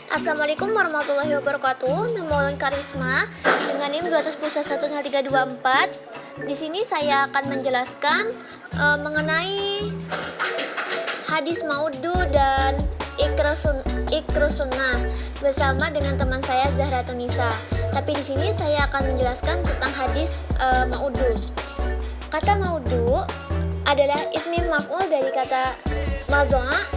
Assalamualaikum warahmatullahi wabarakatuh. Nama Ulun Karisma dengan NIM 2010324. Di sini saya akan menjelaskan mengenai hadis maudu dan ikro sunnah bersama dengan teman saya Zahra Tunisa. Tapi di sini saya akan menjelaskan tentang hadis maudu. Kata maudu adalah ismi maf'ul dari kata wazo'a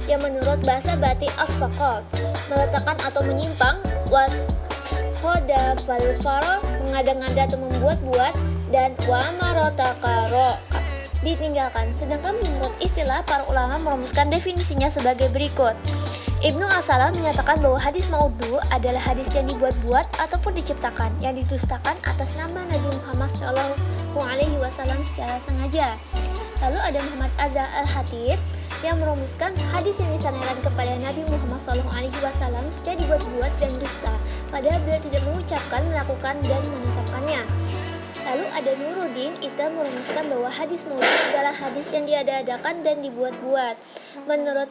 yang menurut bahasa batik as-saqat meletakkan atau menyimpang, wa khoda fal faro mengada-ngada atau membuat-buat, dan wa marotakaro ditinggalkan. Sedangkan menurut istilah, para ulama merumuskan definisinya sebagai berikut. Ibnu As-Salam menyatakan bahwa hadis maudu adalah hadis yang dibuat-buat ataupun diciptakan, yang didustakan atas nama Nabi Muhammad SAW secara sengaja. Lalu ada Muhammad Azza Al-Hatib yang merumuskan hadis yang disandarkan kepada Nabi Muhammad SAW secara dibuat-buat dan dusta, padahal beliau tidak mengucapkan, melakukan, dan menetapkannya. Lalu ada Nuruddin Ita merumuskan bahwa hadis maudu adalah hadis yang diada-adakan dan dibuat-buat. Menurut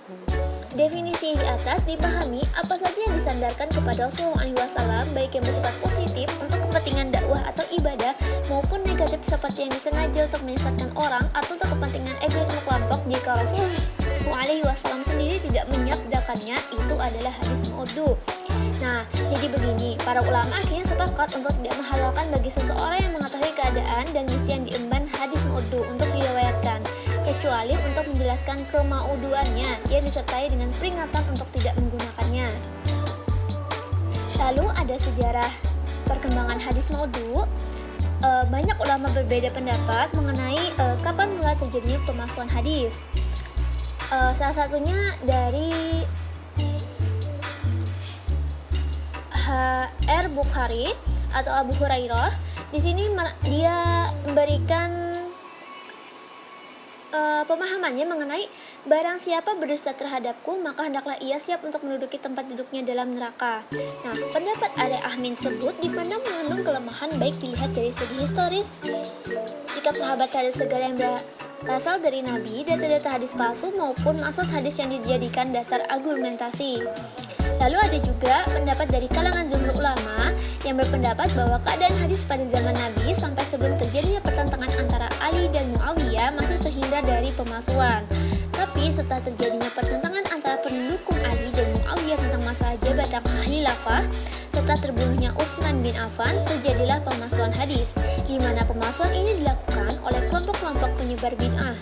definisi di atas, dipahami apa saja yang disandarkan kepada Rasulullah SAW, baik yang bersifat positif untuk kepentingan dakwah atau ibadah, maupun negatif seperti yang disengaja untuk menyesatkan orang atau untuk kepentingan egoisme kelompok. Jika Rasulullah SAW sendiri tidak menyabdakannya, itu adalah hadis maudu. Nah, jadi begini, para ulama akhirnya sepakat untuk tidak menghalalkan bagi seseorang yang mengetahui keadaan dan misi yang diemban hadis maudu untuk diriwayatkan, kecuali untuk menjelaskan kemauduannya yang disertai dengan peringatan untuk tidak menggunakannya. Lalu ada sejarah perkembangan hadis maudu. Banyak ulama berbeda pendapat mengenai kapan mulai terjadinya pemalsuan hadis. Salah satunya dari H.R. Bukhari atau Abu Hurairah. Di sini dia memberikan pemahamannya mengenai barang siapa berdusta terhadapku, maka hendaklah ia siap untuk menduduki tempat duduknya dalam neraka. Nah, pendapat Ari Ahmin sebut dipandang mengandung kelemahan baik dilihat dari segi historis, sikap sahabat terhadap segala yang berasal dari Nabi, data-data hadis palsu, maupun maksud hadis yang dijadikan dasar argumentasi. Lalu ada juga pendapat dari kalangan jumhur ulama yang berpendapat bahwa keadaan hadis pada zaman Nabi sampai sebelum terjadinya pertentangan antara Ali dan Muawiyah masih terhindar dari pemalsuan. Tapi setelah terjadinya pertentangan antara pendukung Ali dan Muawiyah tentang masalah jabatan khilafah, setelah terbunuhnya Utsman bin Affan, terjadilah pemalsuan hadis, di mana pemalsuan ini dilakukan oleh kelompok-kelompok penyebar bid'ah.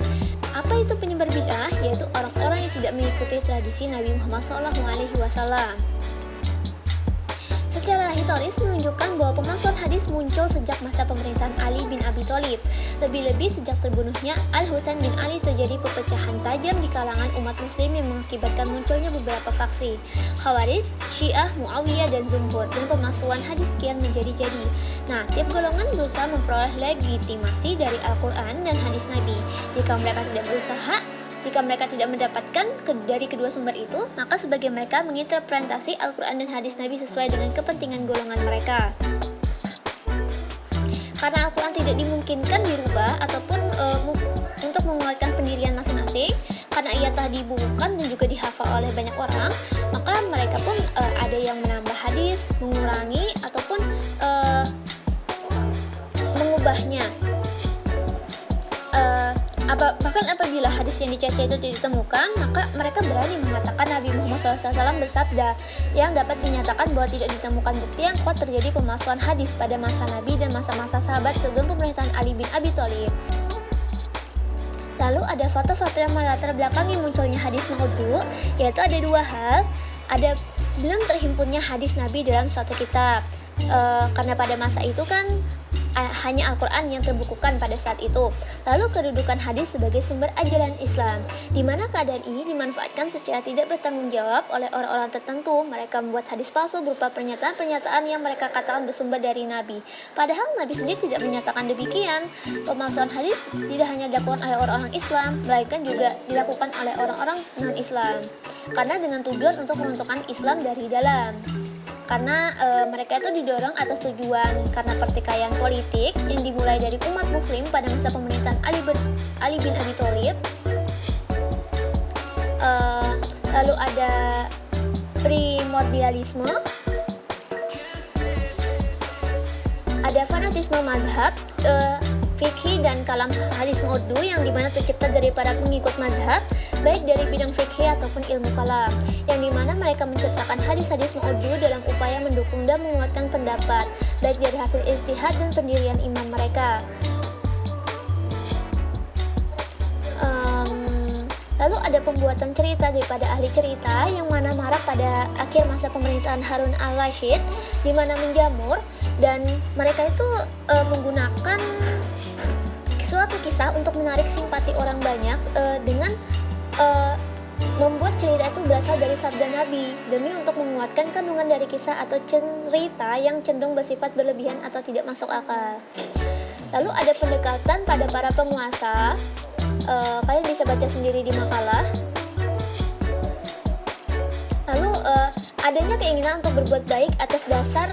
Apa itu penyebar bid'ah? Yaitu orang-orang yang tidak mengikuti tradisi Nabi Muhammad SAW. Secara historis menunjukkan bahwa pemalsuan hadis muncul sejak masa pemerintahan Ali bin Abi Thalib. Lebih-lebih sejak terbunuhnya Al-Husain bin Ali terjadi perpecahan tajam di kalangan umat muslim yang mengakibatkan munculnya beberapa faksi, Khawarij, Syiah, Muawiyah, dan Zumhur, dan pemalsuan hadis kian menjadi-jadi. Nah, tiap golongan berusaha memperoleh legitimasi dari Al-Quran dan hadis Nabi. Jika mereka tidak mendapatkan dari kedua sumber itu, maka sebagian mereka menginterpretasi Al-Quran dan hadis Nabi sesuai dengan kepentingan golongan mereka. Karena Al-Quran tidak dimungkinkan dirubah ataupun untuk menguatkan pendirian masing-masing, karena ia telah dibukukan dan juga dihafal oleh banyak orang, maka mereka pun ada yang menambah hadis, mengurangi, ataupun mengubahnya. Bahkan apabila hadis yang dicaci itu tidak ditemukan, maka mereka berani mengatakan Nabi Muhammad SAW bersabda, yang dapat dinyatakan bahwa tidak ditemukan bukti yang kuat terjadi pemalsuan hadis pada masa Nabi dan masa-masa sahabat sebelum pemerintahan Ali bin Abi Thalib. Lalu ada faktor-faktor yang melatar belakangi munculnya hadis maudu, yaitu ada dua hal. Ada belum terhimpunnya hadis Nabi dalam suatu kitab, karena pada masa itu kan hanya Al-Quran yang terbukukan pada saat itu. Lalu kedudukan hadis sebagai sumber ajaran Islam, di mana keadaan ini dimanfaatkan secara tidak bertanggung jawab oleh orang-orang tertentu. Mereka membuat hadis palsu berupa pernyataan-pernyataan yang mereka katakan bersumber dari Nabi, padahal Nabi sendiri tidak menyatakan demikian. Pemalsuan hadis tidak hanya dilakukan oleh orang-orang Islam, melainkan juga dilakukan oleh orang-orang non-Islam, karena dengan tujuan untuk menentukan Islam dari dalam. Karena mereka itu didorong atas tujuan karena pertikaian politik yang dimulai dari umat muslim pada masa pemerintahan Ali bin Abi Thalib. lalu ada primordialisme, ada fanatisme mazhab, fikih dan kalam hadis maudu yang dimana tercipta dari para pengikut mazhab baik dari bidang fikih ataupun ilmu kalam, yang dimana mereka menciptakan hadis-hadis maudu dalam upaya mendukung dan menguatkan pendapat baik dari hasil ijtihad dan pendirian imam mereka. Lalu ada pembuatan cerita daripada ahli cerita yang mana marak pada akhir masa pemerintahan Harun al-Rashid, di mana menjamur, dan mereka itu menggunakan suatu kisah untuk menarik simpati orang banyak dengan membuat cerita itu berasal dari sabda Nabi demi untuk menguatkan kandungan dari kisah atau cerita yang cenderung bersifat berlebihan atau tidak masuk akal. Lalu ada pendekatan pada para penguasa. Kalian bisa baca sendiri di makalah. Lalu adanya keinginan untuk berbuat baik atas dasar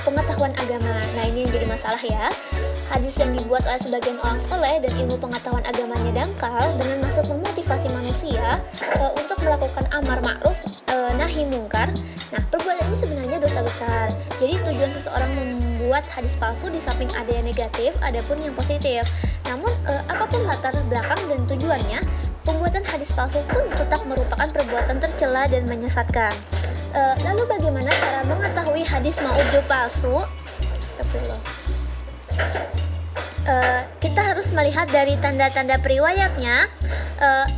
pengetahuan agama. Nah, ini yang jadi masalah ya. Hadis yang dibuat oleh sebagian orang soleh dan ilmu pengetahuan agamanya dangkal dengan maksud memotivasi manusia untuk melakukan amar ma'ruf nahi mungkar. Nah, perbuatan ini sebenarnya dosa besar. Jadi tujuan seseorang membuat hadis palsu di samping ada yang negatif, ada pun yang positif. Namun apapun latar belakang dan tujuannya, pembuatan hadis palsu pun tetap merupakan perbuatan tercela dan menyesatkan. Lalu bagaimana cara mengetahui hadis maudu palsu? Astagfirullah. Kita harus melihat dari tanda-tanda periwayatnya.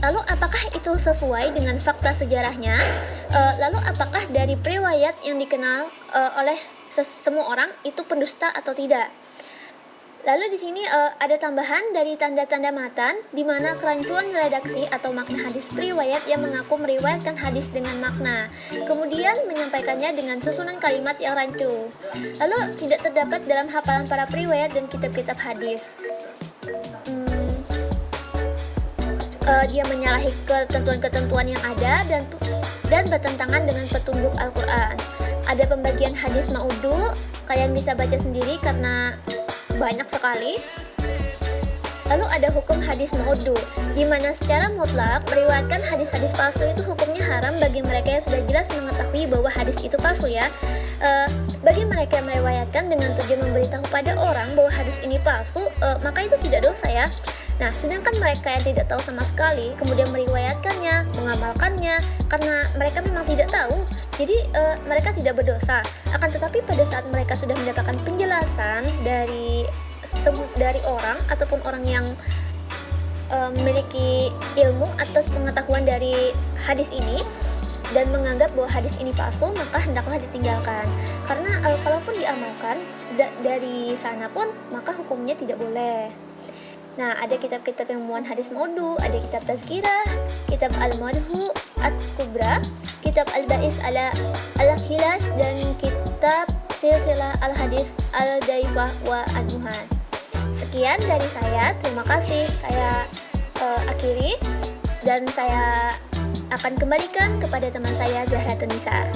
Lalu apakah itu sesuai dengan fakta sejarahnya? Lalu apakah dari periwayat yang dikenal oleh semua orang itu pendusta atau tidak? Lalu di sini ada tambahan dari tanda-tanda matan, di mana kerancuan redaksi atau makna hadis periwayat yang mengaku meriwayatkan hadis dengan makna, kemudian menyampaikannya dengan susunan kalimat yang rancu. Lalu tidak terdapat dalam hafalan para periwayat dan kitab-kitab hadis. Dia menyalahi ketentuan-ketentuan yang ada dan bertentangan dengan petunjuk Al-Quran. Ada pembagian hadis maudu, kalian bisa baca sendiri karena banyak sekali. Lalu ada hukum hadis maudu, di mana secara mutlak meriwayatkan hadis-hadis palsu itu hukumnya haram bagi mereka yang sudah jelas mengetahui bahwa hadis itu palsu ya. Bagi mereka yang meriwayatkan dengan tujuan memberitahu pada orang bahwa hadis ini palsu, maka itu tidak dosa ya. Nah, sedangkan mereka yang tidak tahu sama sekali kemudian meriwayatkannya, mengamalkannya karena mereka memang tidak tahu, jadi mereka tidak berdosa. Akan tetapi pada saat mereka sudah mendapatkan penjelasan dari orang ataupun orang yang memiliki ilmu atas pengetahuan dari hadis ini dan menganggap bahwa hadis ini palsu, maka hendaklah ditinggalkan. Karena kalaupun diamalkan dari sana pun, maka hukumnya tidak boleh. Nah, ada kitab-kitab yang memuat hadis maudu, ada kitab Tazkirah, kitab Al-Madhu At-Kubra, kitab Al-Ba'is Al-Khilash, dan kitab Silsilah Al-Hadis Al-Daifah wa Ad-Duhan. Sekian dari saya, terima kasih. Saya akhiri dan saya akan kembalikan kepada teman saya Zahra Tunisa.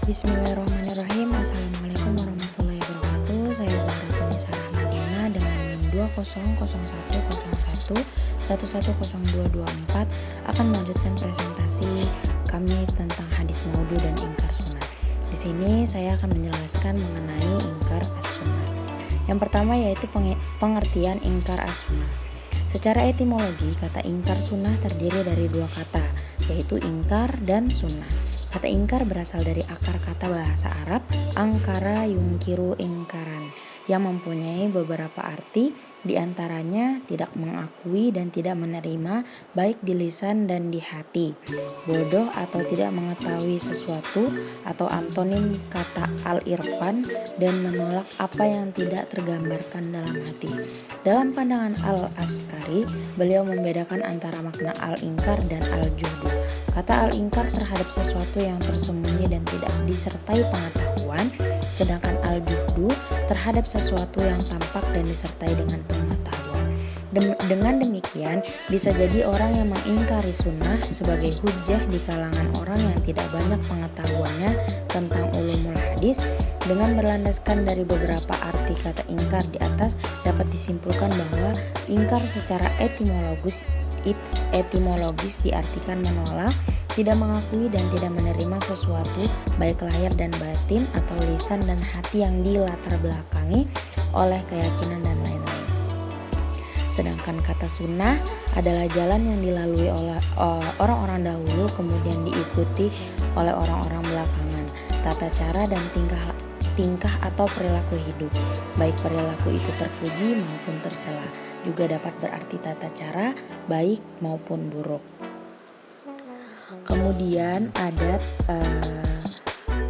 Bismillahirrahmanirrahim. Assalamualaikum warahmatullahi wabarakatuh. Saya Zahra Tunisa Rahmadiana dengan 200101110224 akan melanjutkan presentasi kami tentang hadis maudu dan ingkar sunnah. Di sini saya akan menjelaskan mengenai ingkar as-sunnah. Yang pertama yaitu pengertian ingkar as-sunnah. Secara etimologi, kata ingkar sunnah terdiri dari dua kata, yaitu ingkar dan sunnah. Kata ingkar berasal dari akar kata bahasa Arab angkara yungkiru ingkaran, yang mempunyai beberapa arti, diantaranya tidak mengakui dan tidak menerima baik di lisan dan di hati, bodoh atau tidak mengetahui sesuatu, atau antonim kata al-irfan, dan menolak apa yang tidak tergambarkan dalam hati. Dalam pandangan Al-Askari, beliau membedakan antara makna al-ingkar dan al-juhdu. Kata al-ingkar terhadap sesuatu yang tersembunyi dan tidak disertai pengetahuan, sedangkan al-juhdu terhadap sesuatu yang tampak dan disertai dengan pengetahuan. Dengan demikian, bisa jadi orang yang mengingkari sunnah sebagai hujjah di kalangan orang yang tidak banyak pengetahuannya tentang ulumul hadis. Dengan berlandaskan dari beberapa arti kata ingkar di atas, dapat disimpulkan bahwa ingkar secara etimologis diartikan menolak, tidak mengakui dan tidak menerima sesuatu baik lahir dan batin atau lisan dan hati yang dilatar belakangi oleh keyakinan dan lain-lain. Sedangkan kata sunnah adalah jalan yang dilalui oleh orang-orang dahulu kemudian diikuti oleh orang-orang belakangan. Tata cara dan tingkah atau perilaku hidup, baik perilaku itu terpuji maupun tercela, juga dapat berarti tata cara baik maupun buruk. Kemudian ada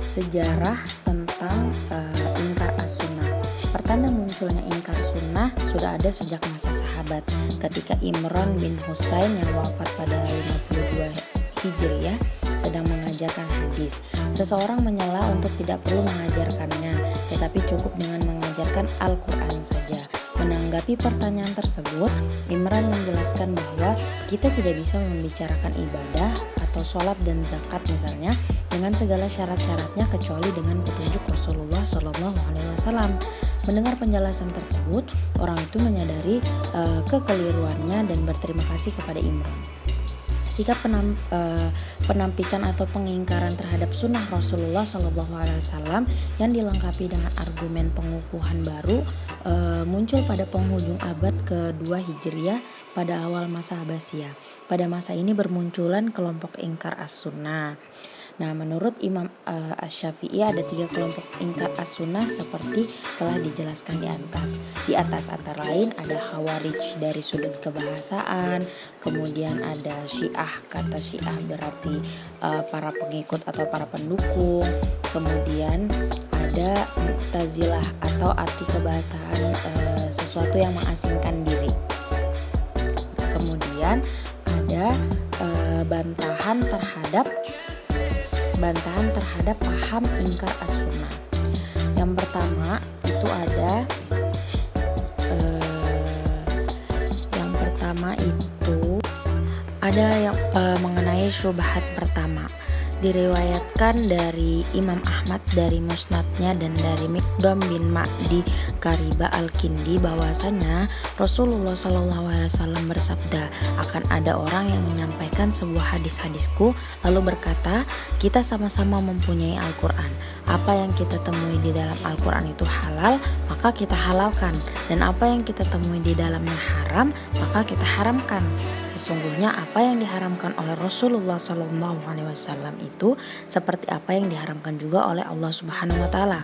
sejarah tentang ingkar as-sunnah. Pertanda munculnya ingkar sunnah sudah ada sejak masa sahabat, ketika Imran bin Husain yang wafat pada 52 Hijriah sedang mengajarkan hadis. Seseorang menyela untuk tidak perlu mengajarkannya, tetapi cukup dengan mengajarkan Al-Quran saja. Menanggapi pertanyaan tersebut, Imran menjelaskan bahwa kita tidak bisa membicarakan ibadah atau sholat dan zakat misalnya dengan segala syarat-syaratnya kecuali dengan petunjuk Rasulullah SAW. Mendengar penjelasan tersebut, orang itu menyadari kekeliruannya dan berterima kasih kepada Imran. Sikap penampikan atau pengingkaran terhadap sunnah Rasulullah SAW yang dilengkapi dengan argumen pengukuhan baru muncul pada penghujung abad kedua Hijriah pada awal masa Abbasiyah. Pada masa ini bermunculan kelompok ingkar as-sunnah. Nah, menurut Imam Asy-Syafi'i ada 3 kelompok ingkar as-sunnah seperti telah dijelaskan di atas. Antara lain ada Khawarij dari sudut kebahasaan, kemudian ada Syiah, kata Syiah berarti para pengikut atau para pendukung, kemudian ada Mu'tazilah atau arti kebahasaan sesuatu yang mengasingkan diri. Kemudian ada bantahan terhadap paham ingkar as-sunnah. Yang pertama itu ada yang mengenai syubhat pertama. Diriwayatkan dari Imam Ahmad dari musnadnya dan dari Miqdam bin Ma'di Kariba al-Kindi bahwasanya Rasulullah SAW bersabda, akan ada orang yang menyampaikan sebuah hadisku lalu berkata, kita sama-sama mempunyai Al-Quran. Apa yang kita temui di dalam Al-Quran itu halal, maka kita halalkan, dan apa yang kita temui di dalamnya haram, maka kita haramkan. Sesungguhnya apa yang diharamkan oleh Rasulullah SAW itu seperti apa yang diharamkan juga oleh Allah Subhanahu Wa Taala.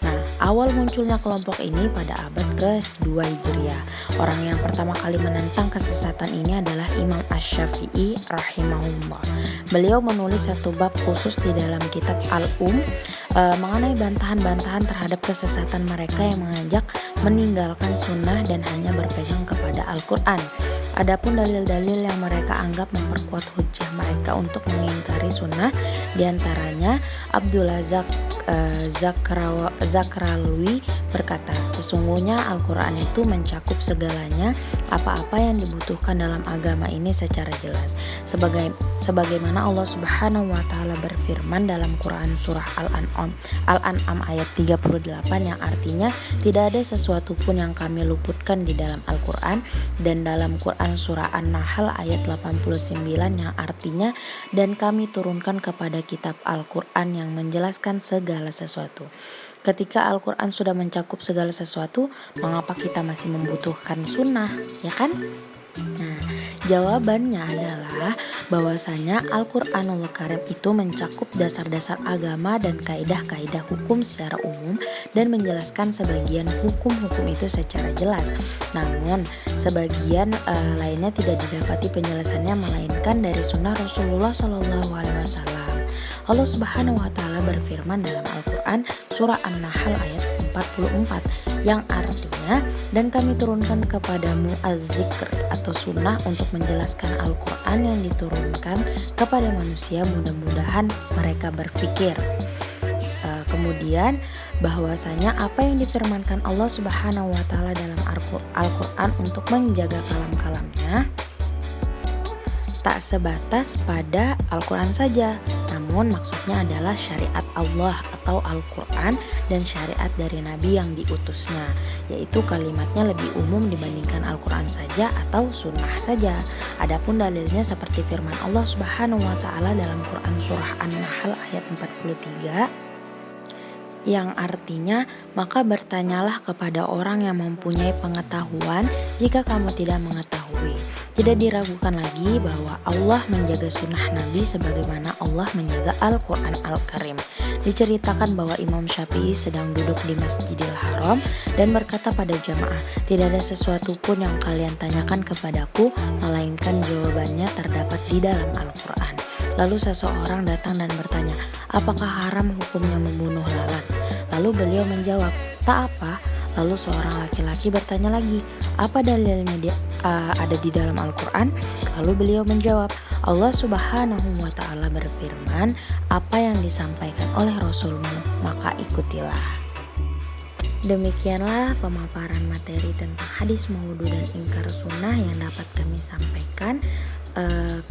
Nah, awal munculnya kelompok ini pada abad ke-2 Hijriah. Orang yang pertama kali menentang kesesatan ini adalah Imam Asy-Syafi'i rahimahullah. Beliau menulis satu bab khusus di dalam kitab Al-Um mengenai bantahan-bantahan terhadap kesesatan mereka yang mengajak meninggalkan sunnah dan hanya berpegang kepada Al-Quran. Adapun dalil-dalil yang mereka anggap memperkuat hujjah mereka untuk mengingkari sunnah, diantaranya Abdullah Zakralwi berkata, sesungguhnya Al-Quran itu mencakup segalanya, apa-apa yang dibutuhkan dalam agama ini secara jelas. Sebagaimana Allah Subhanahu wa Ta'ala berfirman dalam Quran surah Al-An'am ayat 38 yang artinya tidak ada sesuatu pun yang kami luputkan di dalam Al-Quran, dan dalam Quran surah An-Nahl ayat 89 yang artinya dan kami turunkan kepada kitab Al-Quran yang menjelaskan segala sesuatu. Ketika Al-Quran sudah mencakup segala sesuatu, mengapa kita masih membutuhkan sunnah, ya kan? Nah, jawabannya adalah bahwasanya Al-Quranul Karim itu mencakup dasar-dasar agama dan kaidah-kaidah hukum secara umum dan menjelaskan sebagian hukum-hukum itu secara jelas. Namun, sebagian lainnya tidak didapati penjelasannya melainkan dari sunnah Rasulullah SAW. Allah Subhanahu wa Ta'ala berfirman dalam Al-Quran surah An-Nahl ayat 44 yang artinya, dan kami turunkan kepadamu az-zikr atau sunnah untuk menjelaskan Al-Quran yang diturunkan kepada manusia, mudah-mudahan mereka berfikir. Kemudian bahwasanya apa yang difirmankan Allah Subhanahu wa Ta'ala dalam Al-Quran untuk menjaga kalam-kalamnya tak sebatas pada Al-Quran saja, namun maksudnya adalah syariat Allah atau Al-Quran dan syariat dari Nabi yang diutusnya, yaitu kalimatnya lebih umum dibandingkan Al-Quran saja atau sunnah saja. Adapun dalilnya seperti firman Allah Subhanahu wa Ta'ala dalam Quran surah An-Nahl ayat 43, yang artinya, maka bertanyalah kepada orang yang mempunyai pengetahuan jika kamu tidak mengetahui. Tidak diragukan lagi bahwa Allah menjaga sunnah Nabi sebagaimana Allah menjaga Al-Quran Al-Karim. Diceritakan bahwa Imam Syafi'i sedang duduk di Masjidil Haram dan berkata pada jamaah, tidak ada sesuatu pun yang kalian tanyakan kepadaku, melainkan jawabannya terdapat di dalam Al-Quran. Lalu seseorang datang dan bertanya, apakah haram hukumnya membunuh lalat? Lalu beliau menjawab, tak apa. Lalu seorang laki-laki bertanya lagi, apa dalilnya ada di dalam Al-Quran? Lalu beliau menjawab, Allah Subhanahu wa Ta'ala berfirman, apa yang disampaikan oleh Rasulmu, maka ikutilah. Demikianlah pemaparan materi tentang hadis maudhu dan ingkar sunnah yang dapat kami sampaikan.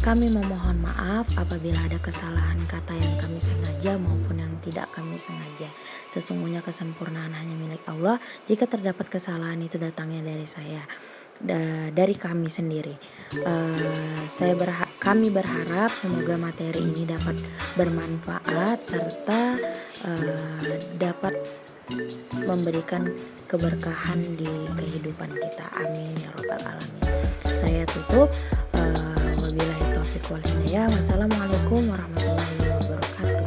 Kami memohon maaf apabila ada kesalahan kata yang kami sengaja maupun yang tidak kami sengaja. Sesungguhnya kesempurnaan hanya milik Allah. Jika terdapat kesalahan itu datangnya dari saya, dari kami sendiri. Kami berharap semoga materi ini dapat bermanfaat serta dapat memberikan keberkahan di kehidupan kita. Amin ya rabbal alamin. Saya tutup. Wabillahi taufiq wal hidayah. Wassalamualaikum warahmatullahi wabarakatuh.